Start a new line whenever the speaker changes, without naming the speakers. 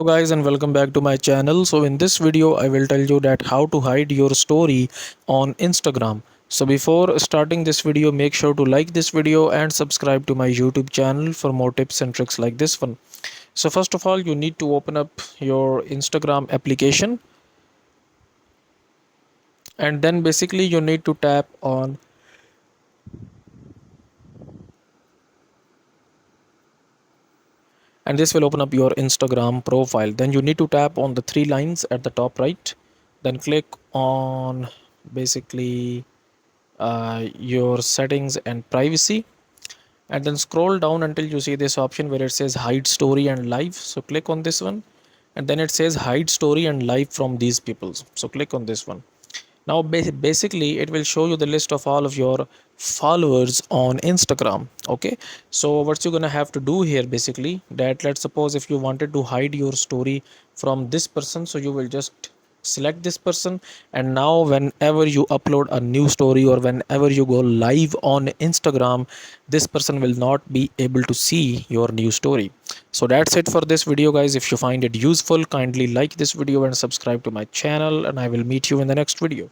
Hello guys and welcome back to my channel. So in this video I will tell you that how to hide your story on Instagram. So before starting this video, make sure to like this video and subscribe to my YouTube channel for more tips and tricks like this one. So first of all, you need to open up your Instagram application, and then basically you need to tap on, and this will open up your Instagram profile. Then you need to tap on the three lines at the top right, then click on basically your settings and privacy, and then scroll down until you see this option where it says hide story and live. So click on this one, and then it says hide story and live from these people. So click on this one. Now basically it will show you the list of all of your followers on Instagram. Okay, so what you're gonna have to do here, basically, that let's suppose if you wanted to hide your story from this person, so you will just select this person, and now whenever you upload a new story or whenever you go live on Instagram, this person will not be able to see your new story. So that's it for this video guys. If you find it useful, kindly like this video and subscribe to my channel, and I will meet you in the next video.